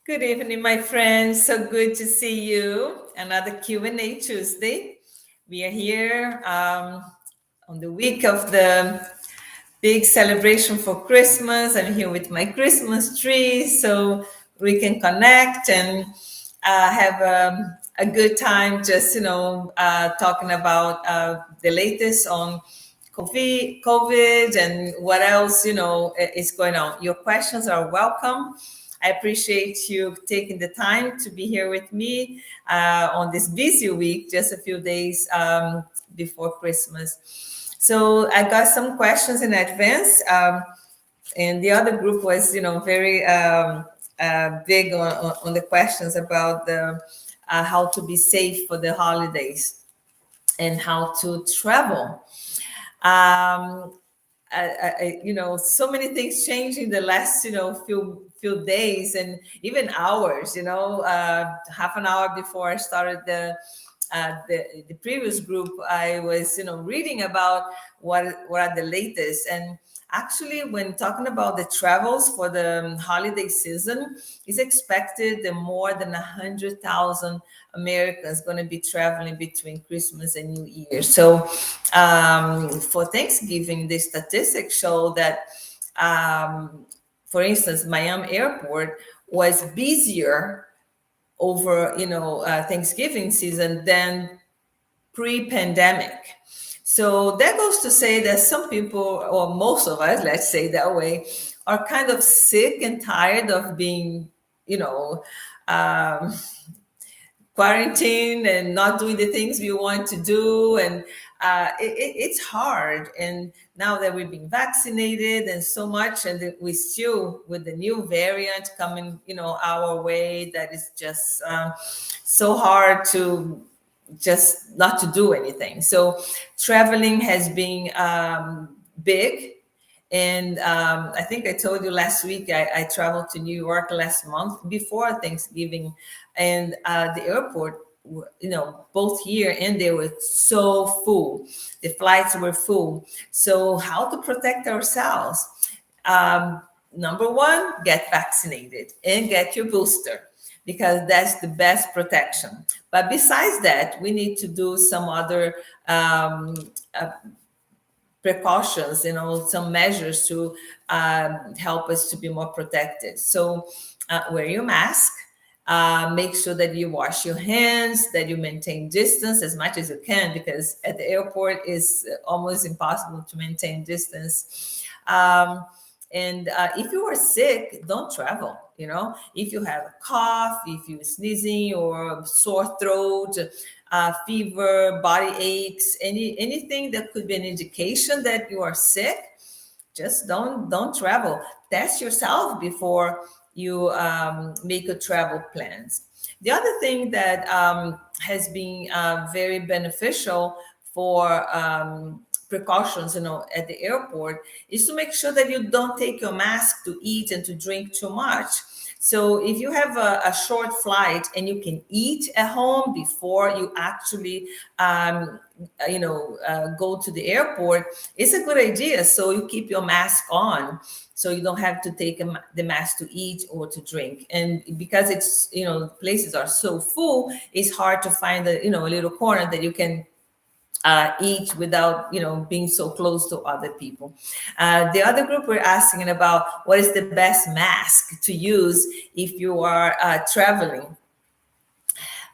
Good evening, my friends. So good to see you. Another Q&A Tuesday. We are here on the week of the big celebration for Christmas. I'm here with my Christmas tree so we can connect and have a good time just, talking about the latest on COVID and what else, is going on. Your questions are welcome. I appreciate you taking the time to be here with me on this busy week, just a few days before Christmas. So I got some questions in advance, and the other group was, very big on the questions about the how to be safe for the holidays and how to travel. Um, so many things changed in the last, few days and even hours. Half an hour before I started the previous group, I was, reading about what are the latest. And actually, when talking about the travels for the holiday season, it's expected that more than 100,000 Americans going to be traveling between Christmas and New Year. So for Thanksgiving, the statistics show that, for instance, Miami Airport was busier over Thanksgiving season than pre-pandemic. So that goes to say that some people, or most of us, let's say that way, are kind of sick and tired of being, um, quarantined and not doing the things we want to do. And it's hard. And now that we've been vaccinated and so much, and that we still with the new variant coming, our way, that is just so hard to just not to do anything. So traveling has been big. And I think I told you last week, I traveled to New York last month before Thanksgiving, and the airport, both here and there were so full. The flights were full. So how to protect ourselves? Number one, get vaccinated and get your booster, because that's the best protection. But besides that, we need to do some other precautions, some measures to help us to be more protected. So wear your mask, make sure that you wash your hands, that you maintain distance as much as you can, because at the airport it's almost impossible to maintain distance. And if you are sick, don't travel. If you have a cough, if you're sneezing or sore throat, fever, body aches, anything that could be an indication that you are sick, just don't travel. Test yourself before you make a travel plans. The other thing that has been very beneficial for precautions, at the airport, is to make sure that you don't take your mask to eat and to drink too much. So if you have a short flight and you can eat at home before you actually, go to the airport, it's a good idea. So you keep your mask on, so you don't have to take the mask to eat or to drink. And because it's, places are so full, it's hard to find a little corner that you can eat without being so close to other people. The other group were asking about what is the best mask to use if you are traveling.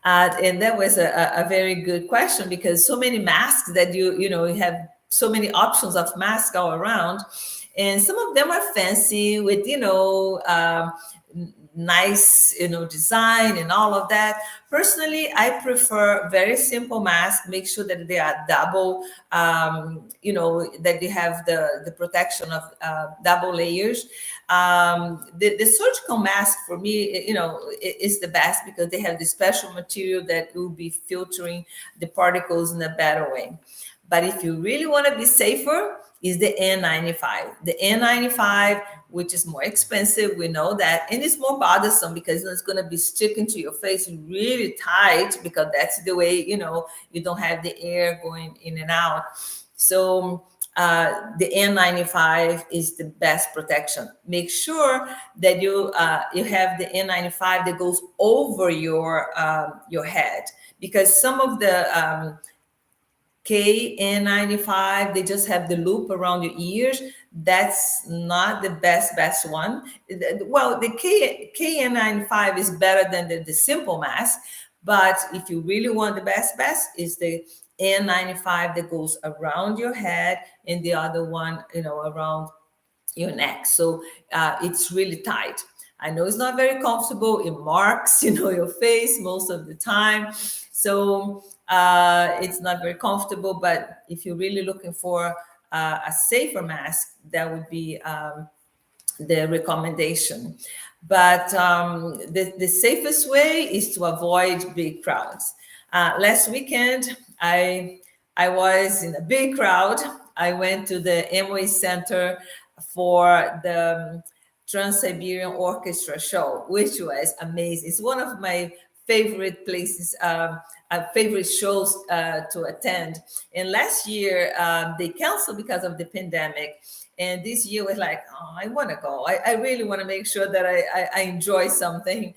And that was a very good question, because so many masks that you have so many options of masks all around, and some of them are fancy with nice design and all of that. Personally, I prefer very simple masks. Make sure that they are double, that they have the protection of double layers. The surgical mask for me, is the best, because they have the special material that will be filtering the particles in a better way. But if you really want to be safer, is the N95. The N95, which is more expensive, we know that, and it's more bothersome because it's going to be sticking to your face really tight, because that's the way, you don't have the air going in and out. So the N95 is the best protection. Make sure that you have the N95 that goes over your head, because some of the KN95, they just have the loop around your ears. That's not the best one. Well, the KN95 is better than the simple mask, but if you really want the best is the N95 that goes around your head, and the other one, around your neck. So it's really tight. I know it's not very comfortable. It marks, your face most of the time. So it's not very comfortable. But if you're really looking for a safer mask, that would be the recommendation. But the safest way is to avoid big crowds. Last weekend, I was in a big crowd. I went to the Amway Center for the Trans-Siberian Orchestra show, which was amazing. It's one of my favorite places, favorite shows to attend. And last year, they canceled because of the pandemic. And this year was like, oh, I want to go. I really want to make sure that I enjoy something.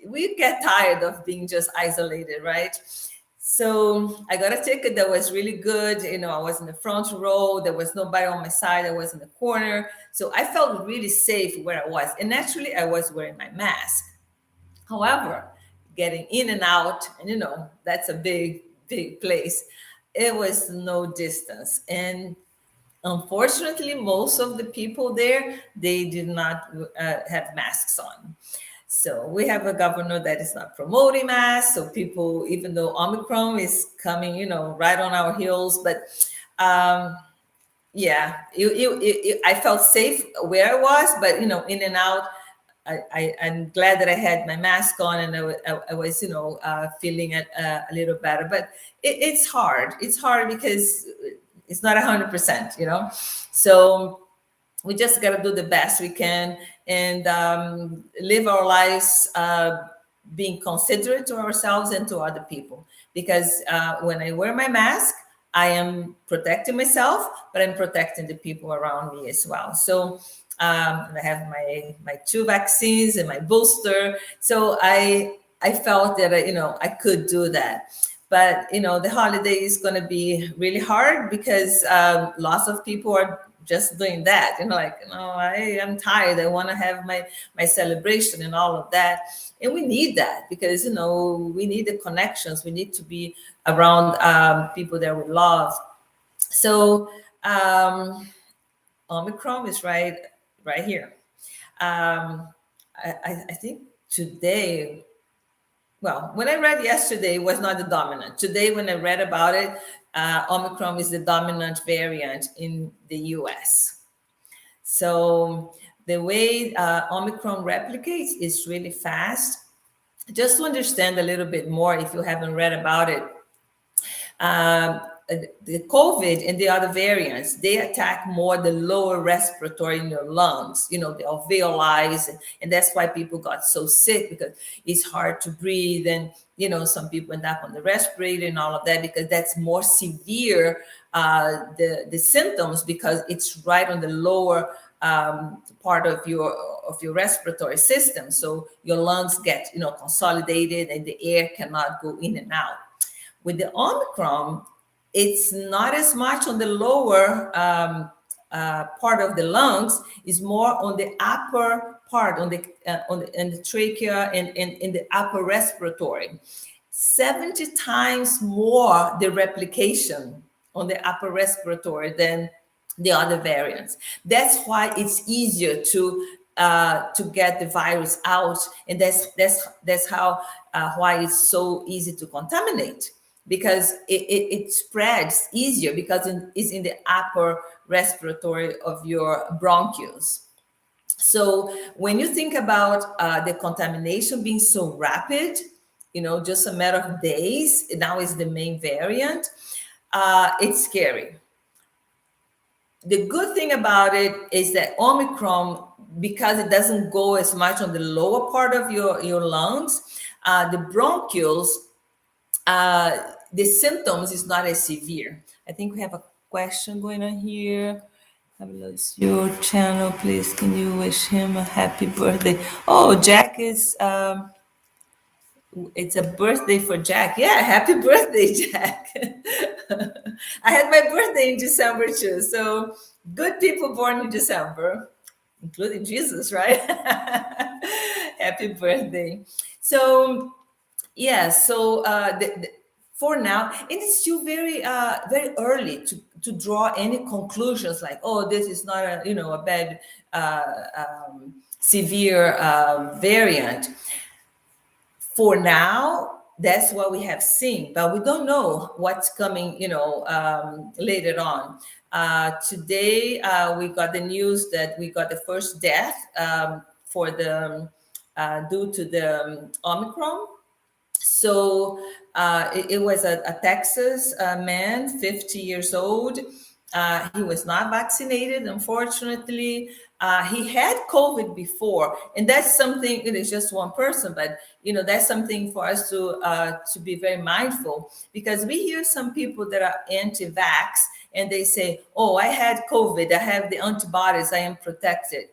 We get tired of being just isolated, right? So I got a ticket that was really good. I was in the front row. There was nobody on my side. I was in the corner. So I felt really safe where I was. And naturally, I was wearing my mask. However, getting in and out, and that's a big place. It was no distance. And unfortunately, most of the people there, they did not have masks on. So we have a governor that is not promoting masks. So people, even though Omicron is coming, right on our heels, but yeah, I felt safe where I was, but in and out. I'm glad that I had my mask on, and I was, feeling it a little better. But it's hard. It's hard because it's not 100%, So we just got to do the best we can and live our lives being considerate to ourselves and to other people. Because when I wear my mask, I am protecting myself, but I'm protecting the people around me as well. So I have my 2 vaccines and my booster. So I felt that I could do that. But the holiday is going to be really hard because lots of people are just doing that. I am tired. I want to have my celebration and all of that. And we need that because we need the connections. We need to be around people that we love. So Omicron is right here. I think today, well, when I read yesterday, it was not the dominant. Today, when I read about it, Omicron is the dominant variant in the US. So the way Omicron replicates is really fast. Just to understand a little bit more, if you haven't read about it, the COVID and the other variants, they attack more the lower respiratory in your lungs, the alveoli, and that's why people got so sick, because it's hard to breathe. And, some people end up on the respirator and all of that, because that's more severe, the symptoms, because it's right on the lower part of your respiratory system. So your lungs get, consolidated and the air cannot go in and out. With the Omicron, it's not as much on the lower part of the lungs. It's more on the upper part, on the trachea and in the upper respiratory. 70 times more the replication on the upper respiratory than the other variants. That's why it's easier to get the virus out, and that's how why it's so easy to contaminate. Because it spreads easier because it's in the upper respiratory of your bronchioles. So when you think about the contamination being so rapid, just a matter of days, now is the main variant, it's scary. The good thing about it is that Omicron, because it doesn't go as much on the lower part of your lungs, the bronchioles, the symptoms is not as severe. I think we have a question going on here. It's your channel, please. Can you wish him a happy birthday? Oh, Jack is it's a birthday for Jack. Yeah, happy birthday, Jack. I had my birthday in December too. So good people born in December, including Jesus, right? Happy birthday. So yeah, so for now, it is still very early to draw any conclusions like, oh, this is not a bad severe variant. For now, that's what we have seen, but we don't know what's coming, later on. Today, we got the news that we got the first death for the due to the Omicron. So it was a Texas man, 50 years old. He was not vaccinated, unfortunately. He had COVID before, and that's something. It is just one person, but that's something for us to be very mindful, because we hear some people that are anti-vax and they say, "Oh, I had COVID. I have the antibodies. I am protected."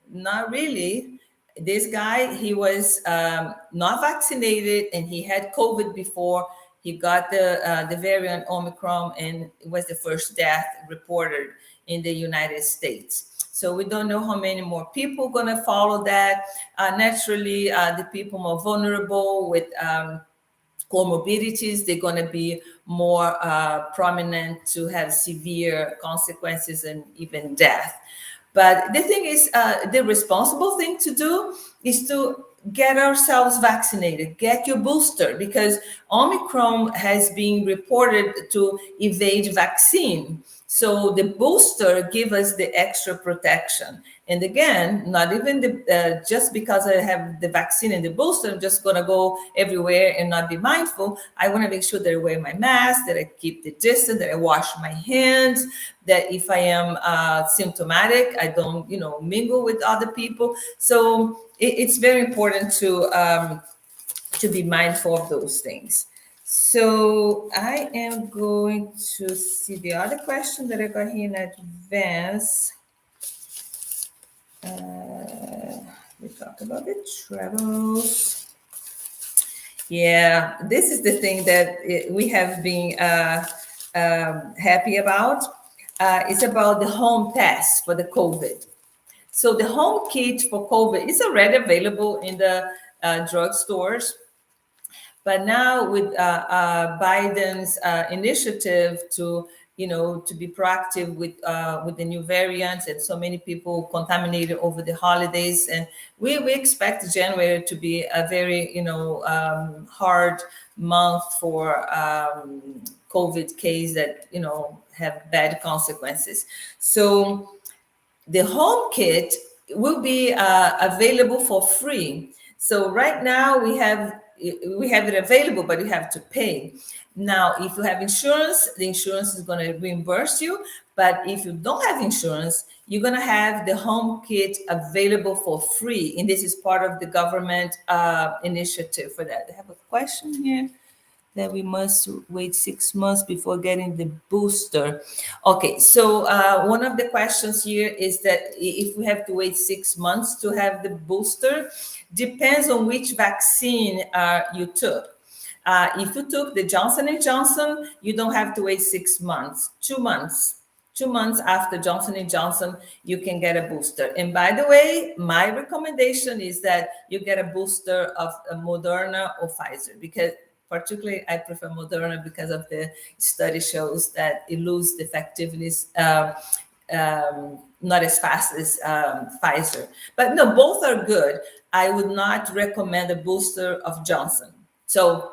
Not really. This guy, he was not vaccinated and he had COVID before. He got the variant Omicron, and it was the first death reported in the United States. So we don't know how many more people going to follow that. Naturally, the people more vulnerable with comorbidities, they're going to be more prominent to have severe consequences and even death. But the thing is, the responsible thing to do is to get ourselves vaccinated, get your booster, because Omicron has been reported to evade vaccine. So the booster gives us the extra protection. And again, not even just because I have the vaccine and the booster, I'm just going to go everywhere and not be mindful. I want to make sure that I wear my mask, that I keep the distance, that I wash my hands, that if I am symptomatic, I don't, mingle with other people. So it's very important to be mindful of those things. So I am going to see the other question that I got here in advance. We talked about the travels. Yeah, this is the thing that we have been happy about. It's about the home test for the COVID. So the home kit for COVID is already available in the drugstores. But now with Biden's initiative to be proactive with the new variants, and so many people contaminated over the holidays, and we expect January to be a very hard month for COVID case that have bad consequences. So the home kit will be available for free. So right now we have it available, but you have to pay. Now, if you have insurance, the insurance is going to reimburse you. But if you don't have insurance, you're going to have the home kit available for free. And this is part of the government initiative for that. I have a question here, that we must wait 6 months before getting the booster. Okay, so one of the questions here is that if we have to wait 6 months to have the booster, depends on which vaccine you took. If you took the Johnson & Johnson, you don't have to wait 6 months, 2 months. 2 months after Johnson & Johnson, you can get a booster. And by the way, my recommendation is that you get a booster of Moderna or Pfizer, because particularly I prefer Moderna because of the study shows that it loses the effectiveness not as fast as Pfizer. But no, both are good. I would not recommend a booster of Johnson. So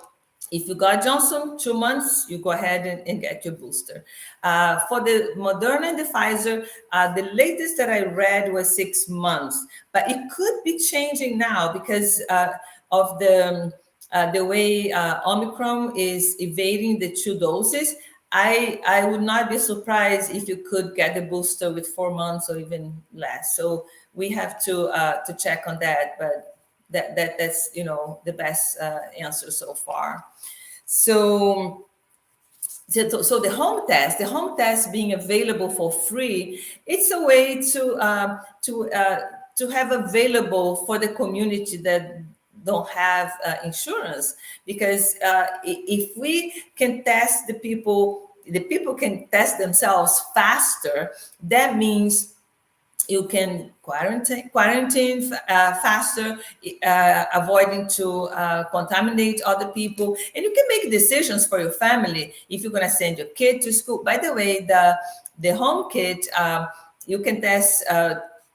if you got Johnson, 2 months, you go ahead and get your booster. For the Moderna and the Pfizer, the latest that I read was 6 months, but it could be changing now because of the way Omicron is evading the 2 doses. I would not be surprised if you could get the booster with 4 months or even less. So we have to check on that, but that's the best answer so far. So So the home test being available for free, it's a way to have available for the community that don't have insurance, because if we can test the people can test themselves faster. That means you can quarantine faster, avoiding to contaminate other people, and you can make decisions for your family if you're going to send your kid to school. By the way, the home kit, you can test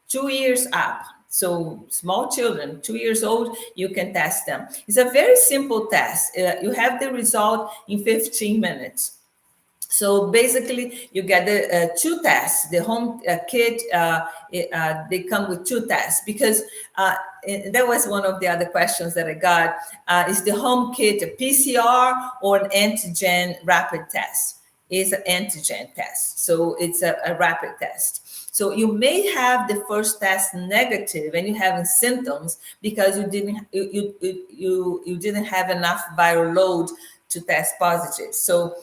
2 years up. So small children, 2 years old, you can test them. It's a very simple test. You have the result in 15 minutes. So basically, you get the two tests. The home kit, they come with two tests, because that was one of the other questions that I got. Is the home kit a PCR or an antigen rapid test? It's an antigen test, so it's a rapid test. So you may have the first test negative and you're having symptoms because you didn't have enough viral load to test positive. So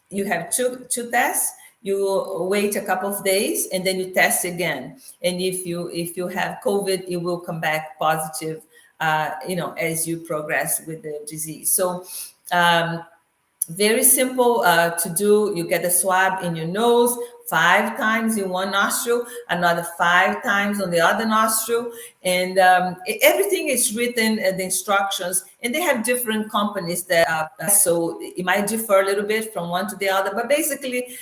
you have two tests. You wait a couple of days and then you test again. And if you have COVID, it will come back positive, as you progress with the disease. So very simple to do. You get a swab in your nose 5 times in one nostril, another 5 times on the other nostril, and everything is written, the instructions, and they have different companies that so it might differ a little bit from one to the other, but basically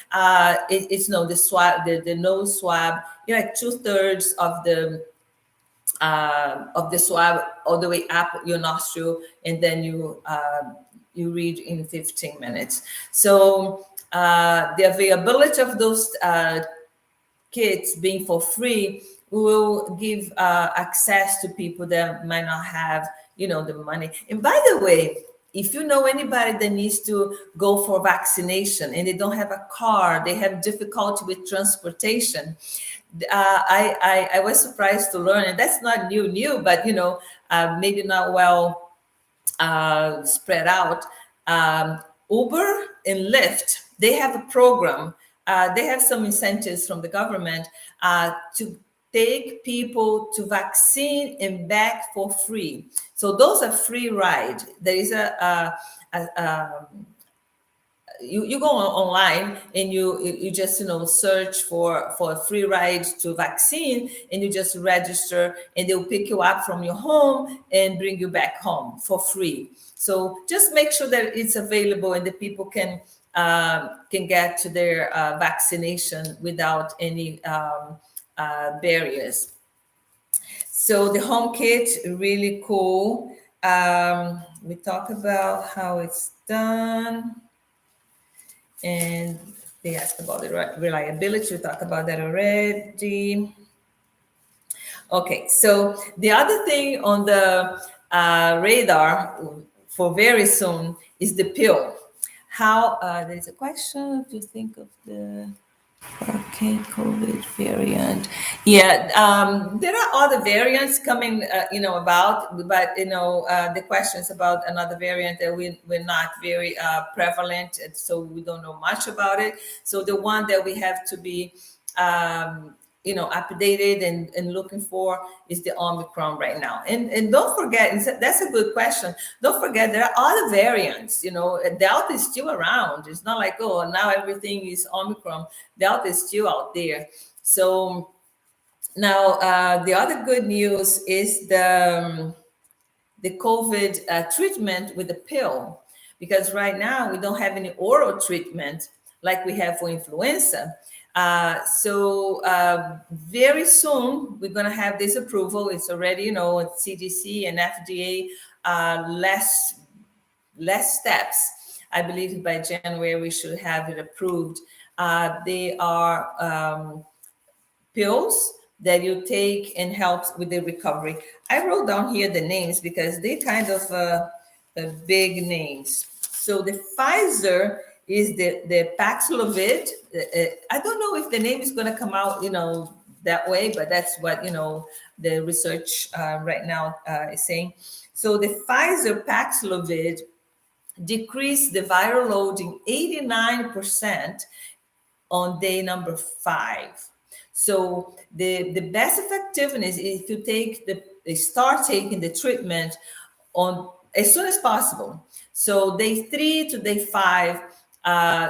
it's the swab, the nose swab, like 2/3 of the swab all the way up your nostril, and then you read in 15 minutes. So the availability of those kits being for free will give access to people that might not have, the money. And by the way, if you know anybody that needs to go for vaccination and they don't have a car, they have difficulty with transportation, I was surprised to learn, and that's not new, but maybe not well spread out. Uber and Lyft, they have a program. They have some incentives from the government to take people to vaccine and back for free. So those are free ride. There is you go online and you just search for a free ride to vaccine, and you just register, and they'll pick you up from your home and bring you back home for free. So just make sure that it's available and the people can get to their vaccination without any barriers. So the home kit, really cool. We talk about how it's done. And they asked about the reliability. We talked about that already. Okay, so the other thing on the radar for very soon is the pill. How, there's a question, if you think of the COVID variant. Yeah, there are other variants coming, about, but, the questions about another variant that we're not very prevalent, so we don't know much about it. So the one that we have to be, updated and looking for is the Omicron right now. And don't forget, that's a good question. Don't forget, there are other variants. Delta is still around. It's not like, oh, now everything is Omicron. Delta is still out there. So now the other good news is the COVID treatment with the pill, because right now we don't have any oral treatment like we have for influenza. So very soon we're going to have this approval. It's already, CDC and FDA, less steps. I believe by January we should have it approved. They are pills that you take and helps with the recovery. I wrote down here the names because they kind of big names. So the Pfizer is the Paxlovid. I don't know if the name is going to come out, that way, but that's what, the research right now is saying. So the Pfizer Paxlovid decreased the viral loading 89% on day number 5. So the best effectiveness is if you start taking the treatment on as soon as possible. So day 3 to day 5,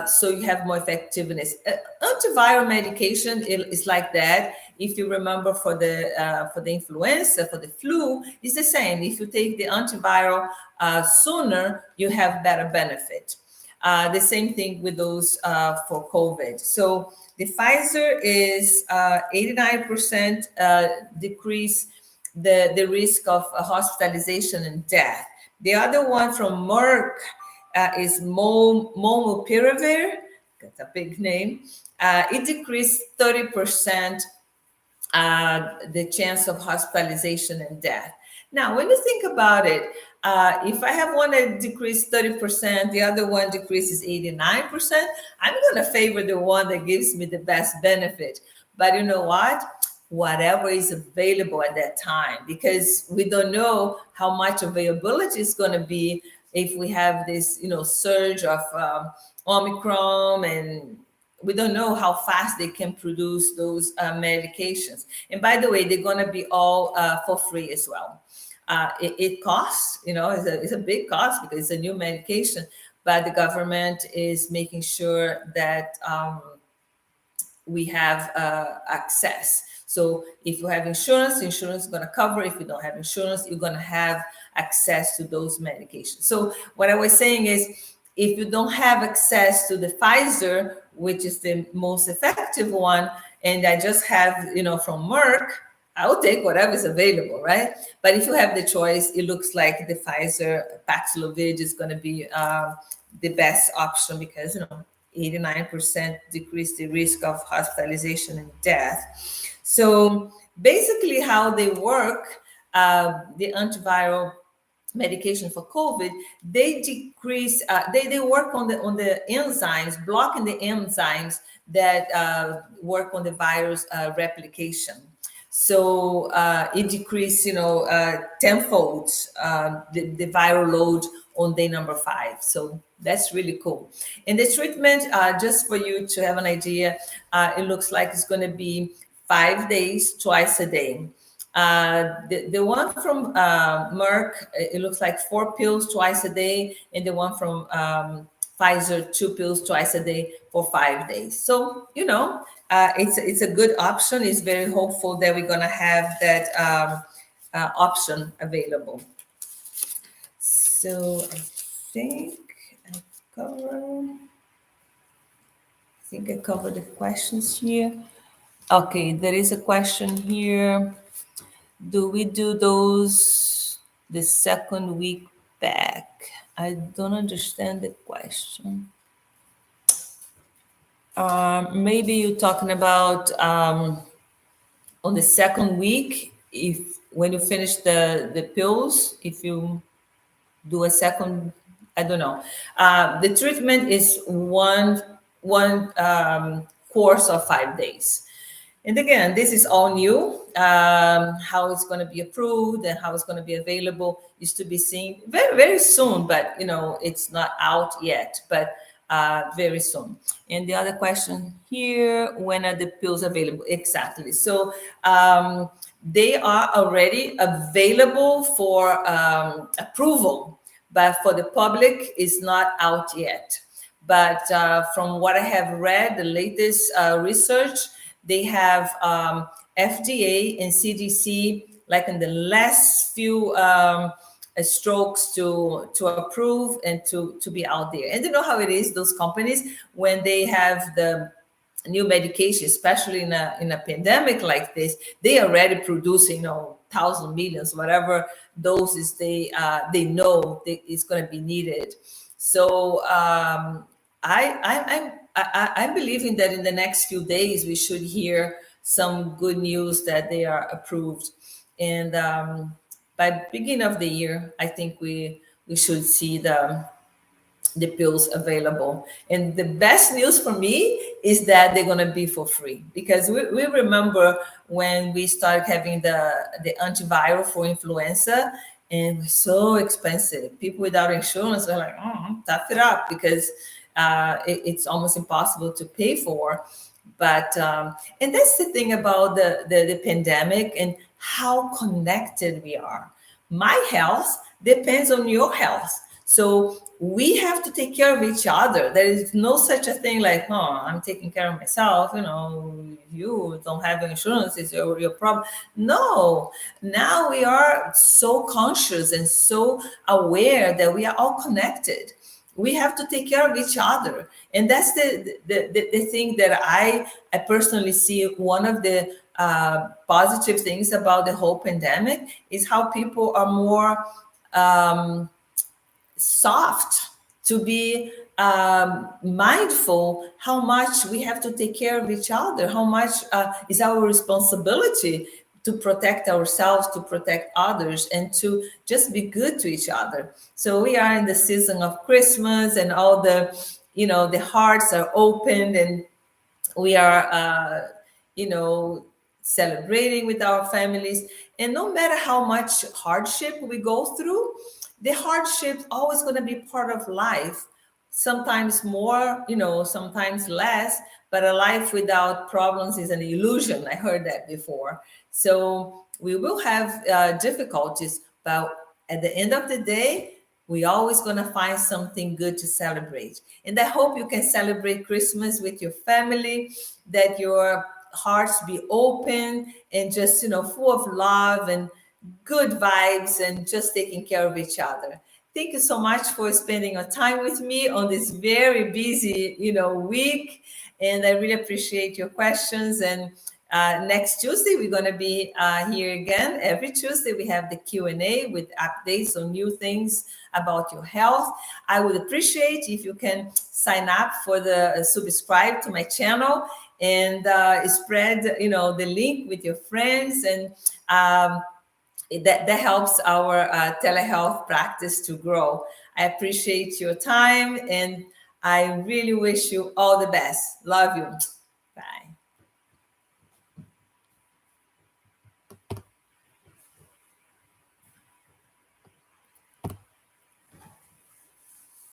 so you have more effectiveness. Antiviral medication is like that. If you remember for the influenza, for the flu, it's the same. If you take the antiviral sooner, you have better benefit. The same thing with those for COVID. So the Pfizer is 89% decrease the risk of hospitalization and death. The other one from Merck is Molnupiravir. That's a big name. It decreased 30% the chance of hospitalization and death. Now, when you think about it, if I have one that decreased 30%, the other one decreases 89%, I'm going to favor the one that gives me the best benefit. But you know what? Whatever is available at that time, because we don't know how much availability is going to be if we have this, surge of Omicron, and we don't know how fast they can produce those medications. And by the way, they're going to be all for free as well. It costs, it's a big cost because it's a new medication, but the government is making sure that we have access. So if you have insurance is going to cover. If you don't have insurance, you're going to have access to those medications. So what I was saying is, if you don't have access to the Pfizer, which is the most effective one, and I just have, from Merck, I will take whatever is available, right? But if you have the choice, it looks like the Pfizer Paxlovid is going to be the best option because, 89% decrease the risk of hospitalization and death. So basically how they work, the antiviral medication for COVID, they decrease, they work on the enzymes, blocking the enzymes that work on the virus replication. So it decreased, tenfold the viral load on day number 5. So that's really cool. And the treatment, just for you to have an idea, it looks like it's going to be 5 days, twice a day. The one from Merck, it looks like 4 pills twice a day, and the one from Pfizer, 2 pills twice a day for 5 days. So, it's a good option. It's very hopeful that we're going to have that option available. So I think I covered the questions here. Okay, there is a question here. Do we do those the second week back? I don't understand the question. Maybe you're talking about on the second week, when you finish the pills, if you do a second, I don't know. The treatment is one course of 5 days. And again, this is all new. How it's going to be approved and how it's going to be available is to be seen very, very soon. But, it's not out yet, but very soon. And the other question here, when are the pills available? Exactly. So they are already available for approval, but for the public, it's not out yet. But from what I have read, the latest research, they have FDA and CDC, like in the last few strokes to approve and to be out there. And you know how it is, those companies, when they have the new medication, especially in a pandemic like this, they are already producing, 1,000 millions, whatever doses they know is going to be needed. So I'm believing that in the next few days we should hear some good news that they are approved, and by beginning of the year, I think we should see the pills available. And the best news for me is that they're going to be for free, because we remember when we started having the antiviral for influenza, and it was so expensive. People without insurance were like, tough it up, because it's almost impossible to pay for. But and that's the thing about the pandemic and how connected we are. My health depends on your health. So we have to take care of each other. There is no such a thing like, I'm taking care of myself. You don't have insurance, it's your problem. No, now we are so conscious and so aware that we are all connected. We have to take care of each other, and that's the thing that I personally see. One of the positive things about the whole pandemic is how people are more soft, to be mindful how much we have to take care of each other, how much is our responsibility to protect ourselves, to protect others, and to just be good to each other. So we are in the season of Christmas, and all the hearts are opened, and we are celebrating with our families. And no matter how much hardship we go through, the hardship always going to be part of life. Sometimes more, sometimes less, but a life without problems is an illusion. I heard that before. So we will have difficulties, but at the end of the day, we always going to find something good to celebrate. And I hope you can celebrate Christmas with your family, that your hearts be open and just, full of love and good vibes, and just taking care of each other. Thank you so much for spending your time with me on this very busy, week. And I really appreciate your questions. And next Tuesday, we're going to be here again. Every Tuesday, we have the Q&A with updates on new things about your health. I would appreciate if you can sign up for subscribe to my channel, and spread, the link with your friends. And that helps our telehealth practice to grow. I appreciate your time, and I really wish you all the best. Love you. Bye.